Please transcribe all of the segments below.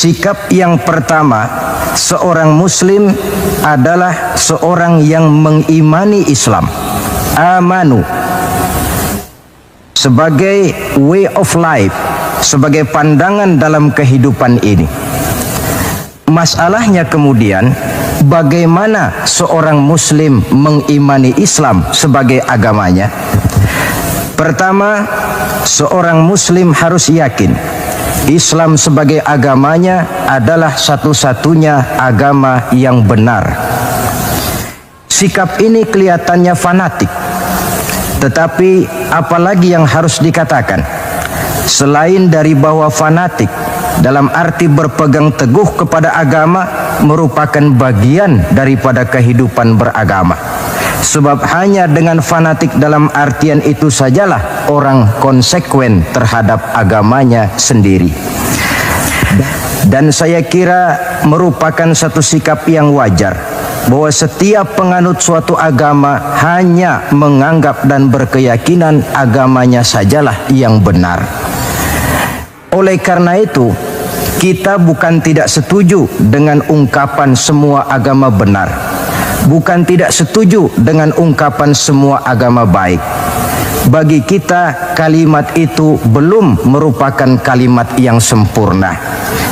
Sikap yang pertama, seorang muslim adalah seorang yang mengimani Islam, amanu, sebagai way of life, sebagai pandangan dalam kehidupan ini. Masalahnya kemudian, bagaimana seorang muslim mengimani Islam sebagai agamanya? Pertama, seorang muslim harus yakin Islam sebagai agamanya adalah satu-satunya agama yang benar. Sikap ini kelihatannya fanatik, tetapi apalagi yang harus dikatakan selain dari bahwa fanatik dalam arti berpegang teguh kepada agama merupakan bagian daripada kehidupan beragama. Sebab hanya dengan fanatik dalam artian itu sajalah orang konsekuen terhadap agamanya sendiri. Dan saya kira merupakan satu sikap yang wajar bahwa setiap penganut suatu agama hanya menganggap dan berkeyakinan agamanya sajalah yang benar. Oleh karena itu, kita bukan tidak setuju dengan ungkapan semua agama benar, bukan tidak setuju dengan ungkapan semua agama baik. Bagi kita, kalimat itu belum merupakan kalimat yang sempurna.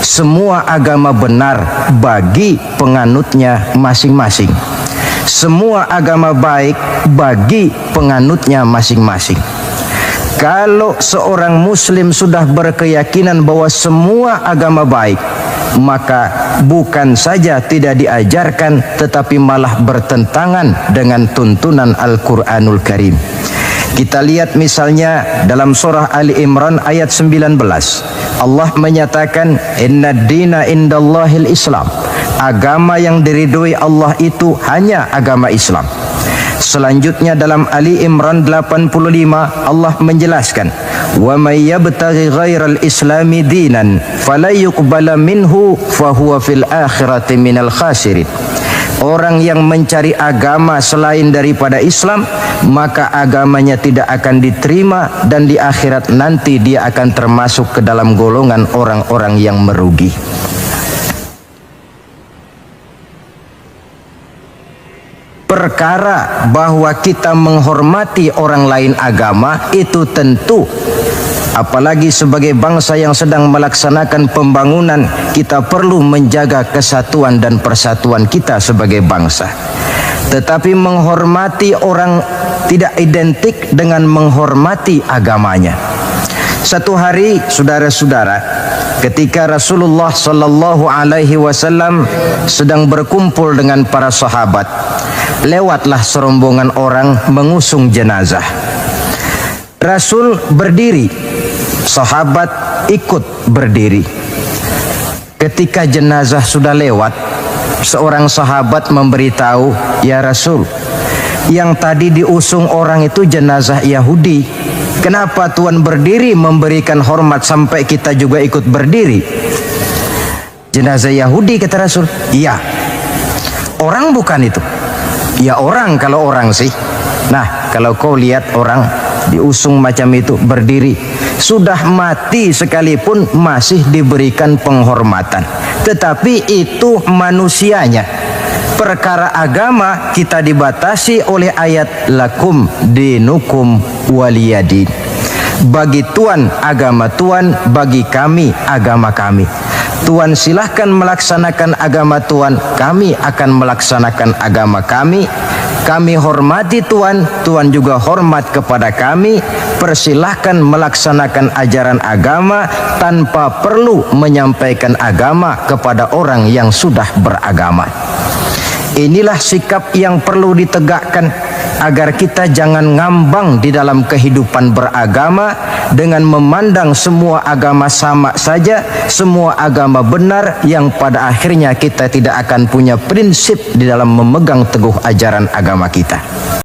Semua agama benar bagi penganutnya masing-masing. Semua agama baik bagi penganutnya masing-masing. Kalau seorang muslim sudah berkeyakinan bahwa semua agama baik, maka bukan saja tidak diajarkan, tetapi malah bertentangan dengan tuntunan Al-Quranul Karim. Kita lihat misalnya dalam surah Ali Imran ayat 19. Allah menyatakan, Inna dina indallahil Islam. Agama yang diridhoi Allah itu hanya agama Islam. Selanjutnya dalam Ali Imran 85 Allah menjelaskan, wa may yabtaghi ghairal islami dinan fala yuqbala minhu fahuwa fil akhirati minal khasirin. Orang yang mencari agama selain daripada Islam, maka agamanya tidak akan diterima dan di akhirat nanti dia akan termasuk ke dalam golongan orang-orang yang merugi. Perkara bahwa kita menghormati orang lain agama itu tentu, apalagi sebagai bangsa yang sedang melaksanakan pembangunan, kita perlu menjaga kesatuan dan persatuan kita sebagai bangsa. Tetapi menghormati orang tidak identik dengan menghormati agamanya. Satu hari, saudara-saudara, ketika Rasulullah Sallallahu Alaihi Wasallam sedang berkumpul dengan para sahabat, lewatlah serombongan orang mengusung jenazah. Rasul berdiri, sahabat ikut berdiri. Ketika jenazah sudah lewat, seorang sahabat memberitahu, ya Rasul, yang tadi diusung orang itu jenazah Yahudi. Kenapa Tuhan berdiri memberikan hormat sampai kita juga ikut berdiri? Jenazah Yahudi, kata Rasul. Iya. Orang bukan itu. Ya orang, kalau orang sih. Nah, kalau kau lihat orang diusung macam itu berdiri, sudah mati sekalipun masih diberikan penghormatan. Tetapi itu manusianya. Perkara agama kita dibatasi oleh ayat lakum dinukum waliyadin. Bagi Tuhan agama Tuhan, bagi kami agama kami. Tuhan silahkan melaksanakan agama Tuhan, kami akan melaksanakan agama kami. Kami hormati Tuhan, Tuhan juga hormat kepada kami. Persilahkan melaksanakan ajaran agama tanpa perlu menyampaikan agama kepada orang yang sudah beragama. Inilah sikap yang perlu ditegakkan agar kita jangan ngambang di dalam kehidupan beragama dengan memandang semua agama sama saja, semua agama benar, yang pada akhirnya kita tidak akan punya prinsip di dalam memegang teguh ajaran agama kita.